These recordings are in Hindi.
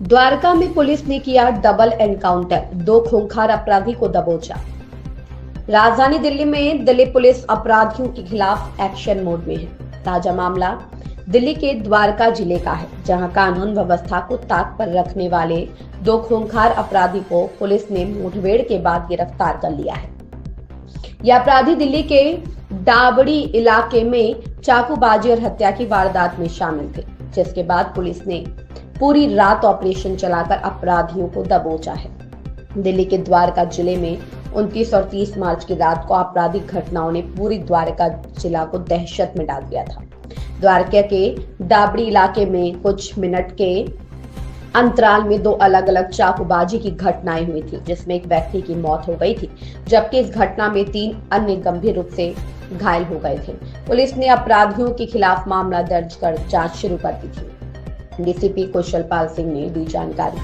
द्वारका में पुलिस ने किया डबल एनकाउंटर, 2 खूंखार अपराधी को दबोचा। राजधानी दिल्ली में दिल्ली पुलिस अपराधियों के खिलाफ एक्शन मोड में है। ताजा मामला दिल्ली के द्वारका जिले का है, जहां कानून व्यवस्था को ताक पर रखने वाले 2 खूंखार अपराधी को पुलिस ने मुठभेड़ के बाद गिरफ्तार कर लिया है। यह अपराधी दिल्ली के डाबड़ी इलाके में चाकूबाजी और हत्या की वारदात में शामिल थे, जिसके बाद पुलिस ने पूरी रात ऑपरेशन चलाकर अपराधियों को दबोचा है। दिल्ली के द्वारका जिले में 29 और 30 मार्च की रात को आपराधिक घटनाओं ने पूरी द्वारका जिला को दहशत में डाल दिया था। द्वारका के डाबड़ी इलाके में कुछ मिनट के अंतराल में 2 अलग अलग चाकूबाजी की घटनाएं हुई थी, जिसमें एक व्यक्ति की मौत हो गई थी, जबकि इस घटना में 3 अन्य गंभीर रूप से घायल हो गए थे। पुलिस ने अपराधियों के खिलाफ मामला दर्ज कर जांच शुरू कर दी थी। डीसीपी कुशलपाल सिंह ने दी जानकारी।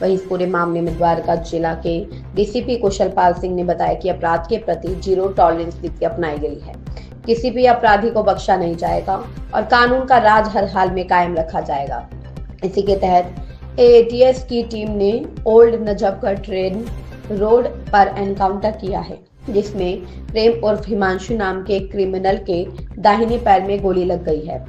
वहीं इस पूरे मामले में द्वारका जिला के डीसीपी कुशलपाल सिंह ने बताया कि अपराध के प्रति जीरो टॉलरेंस नीति अपनाई गई है। किसी भी अपराधी को बख्शा नहीं जाएगा और कानून का राज हर हाल में कायम रखा जाएगा। इसी के तहत एटीएस की टीम ने ओल्ड नजफगढ़ ट्रेन रोड पर एनकाउंटर किया है, जिसमें प्रेम उर्फ हिमांशु नाम के क्रिमिनल के दाहिने पैर में गोली लग गई है।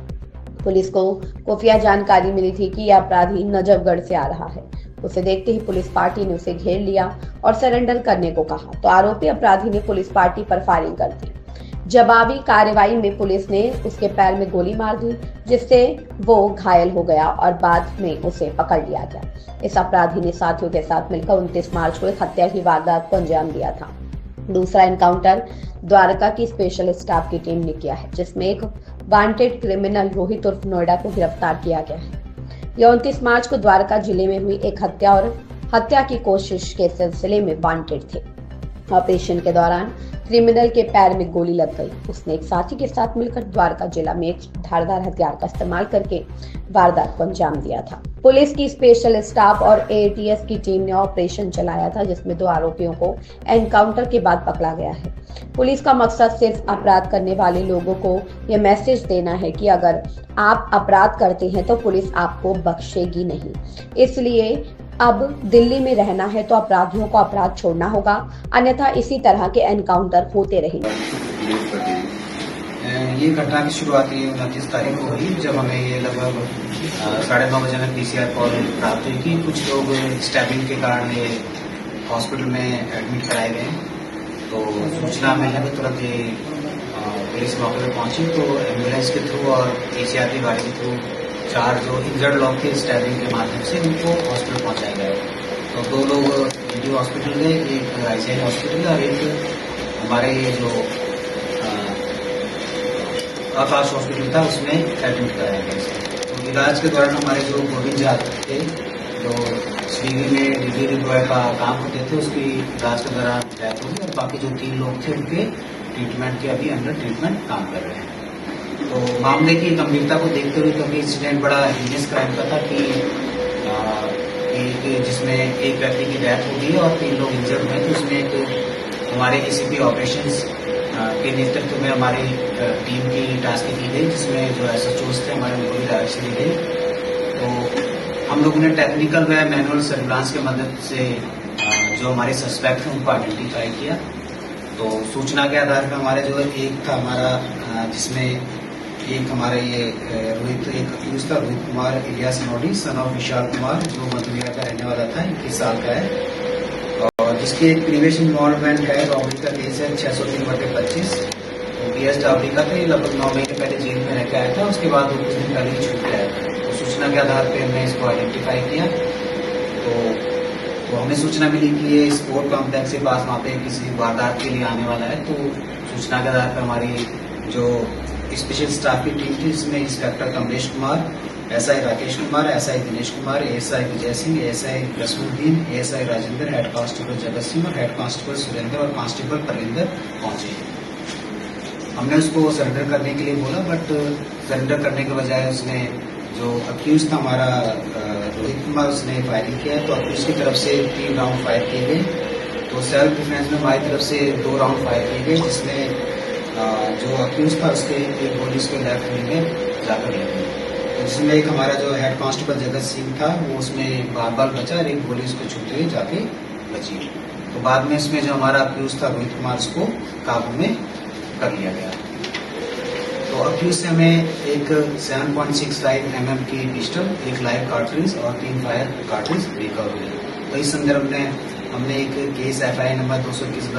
पुलिस को खुफिया जानकारी मिली थी कि यह अपराधी नजफगढ़ से आ रहा है। उसे देखते ही पुलिस पार्टी ने उसे घेर लिया और सरेंडर करने को कहा, तो आरोपी अपराधी ने पुलिस पार्टी पर फायरिंग कर दी। जवाबी कार्रवाई में पुलिस ने उसके पैर में गोली मार दी, जिससे वो घायल हो गया और बाद में उसे पकड़ लिया गया। इस अपराधी ने साथियों के साथ मिलकर 29 मार्च को एक हत्या की वारदात को अंजाम दिया था। दूसरा एनकाउंटर द्वारका की स्पेशल स्टाफ की टीम ने किया है, जिसमें एक वांटेड क्रिमिनल रोहित उर्फ नोएडा को गिरफ्तार किया गया है। यह 29 मार्च को द्वारका जिले में हुई एक हत्या और हत्या की कोशिश के सिलसिले में वांटेड थे। ऑपरेशन के दौरान क्रिमिनल के पैर में गोली लग गई। उसने एक साथी के साथ मिलकर द्वारका जिला में एक धारदार हथियार का इस्तेमाल करके वारदात को अंजाम दिया था। पुलिस की स्पेशल स्टाफ और एटीएस की टीम ने ऑपरेशन चलाया था, जिसमें 2 आरोपियों को एनकाउंटर के बाद पकड़ा गया है। पुलिस का मकसद सिर्फ अपराध करने वाले लोगों को यह मैसेज देना है कि अगर आप अपराध करते हैं तो पुलिस आपको बख्शेगी नहीं। इसलिए अब दिल्ली में रहना है तो अपराधियों को अपराध छोड़ना होगा, अन्यथा इसी तरह के एनकाउंटर होते रहेंगे। ये घटना की शुरुआत 29 तारीख को हुई, जब हमें ये लगभग 9:30 बजे में पीसीआर कॉल प्राप्त हुई कि कुछ लोग स्टैबिंग के कारण ये हॉस्पिटल में एडमिट कराए गए। तो सूचना मिलने पर तुरंत ये पुलिस मौके पर पहुंची, तो एम्बुलेंस के थ्रू और पीसीआर की गाड़ी के थ्रू 4 जो इंजर्ड लोग थे स्टैबिंग के माध्यम से उनको हॉस्पिटल पहुंचाया गया। तो 2 लोग इंडियो हॉस्पिटल में, एक आईसीआई हॉस्पिटल और एक हमारे ये जो आकाश हॉस्पिटल था उसमें एडमिट कराया गया। तो इलाज के दौरान हमारे जो गोविंद झा थे, जो स्विगी में डिलीवरी बॉय का काम करते थे, उसकी इलाज के दौरान डेथ हुई और बाकी जो 3 लोग थे उनके ट्रीटमेंट के अभी अंडर ट्रीटमेंट काम कर रहे हैं। तो मामले की गंभीरता को देखते हुए, क्योंकि इंसिडेंट बड़ा हीनियस क्राइम का था कि जिसमें एक व्यक्ति की डेथ हो गई और 3 लोग इंजर्ड हुए, तो उसमें एक हमारे एसीपी ऑपरेशंस के नेतृत्व में हमारी टीम की टास्क की गई, जिसमें जो एसएचओस थे हमारे उनको भी डायरेक्शन दी गई। तो हम लोगों ने टेक्निकल व मैनुअल सर्विलांस की मदद से जो हमारे सस्पेक्ट थे उनको आइडेंटिफाई किया। तो सूचना के आधार पर हमारे जो एक था हमारा, जिसमें एक हमारे ये रोहित, एक अक्यूज था रोहित कुमार इलियास नोडी, सन ऑफ विशाल कुमार, जो मधुमेरा का रहने वाला था, 21 साल का है, और जिसकी एक प्रीवियस इन्वॉल्वमेंट है, रॉबरी का केस है 603/25। तो बीएस डाबरी का था, ये लगभग 9 महीने पहले जेल में रह के आया था, उसके बाद वो कुछ दिन पहले ही छूट गया था। तो सूचना के आधार पर हमने इसको आइडेंटिफाई किया। तो हमें सूचना मिली कि ये स्पोर्ट कॉम्प्लेक्स के पास वहाँ पे किसी वारदात के लिए आने वाला है। तो सूचना के आधार पर हमारी जो स्पेशल स्टाफ की टीम थी, जिसमें inspector Kamlesh Kumar, SI Rakesh Kumar, SI Dinesh Kumar, ASI Vijay Singh, ASI Rasuluddin, ASI Rajendra, head constable Jagat Singh और हेड कांस्टेबल सुरेंद्र और कांस्टेबल परिंदर पहुंचे। हमने उसको सरेंडर करने के लिए बोला, बट सरेंडर करने के बजाय उसने, जो अक्यूज था हमारा रोहित कुमार, उसने फायरिंग किया। तो अक्यूज की तरफ से 3 राउंड फायर किए गए। तो सेल्फ डिफेंस में हमारी तरफ से 2 राउंड फायर किए गए, जिसमें जो अक्यूज था उसके एक गोली उसके लेफ्ट विंग में जाकर लगी। जिसमें एक हमारा जो हेड कांस्टेबल जगत सिंह था वो उसमें बाल बाल बचा और एक गोली उसको छूते हुए जाके बची। तो बाद में इसमें जो हमारा अक्यूज था रोहित कुमार, उसको काबू में कर लिया गया। तो अक्यूज से हमें एक 7.65 mm की पिस्टल, एक लाइव कार्ट्रिज और 3 फायर कार्ट्रिज रिकवर हुई। तो इस संदर्भ में हमने एक केस FIR नंबर 221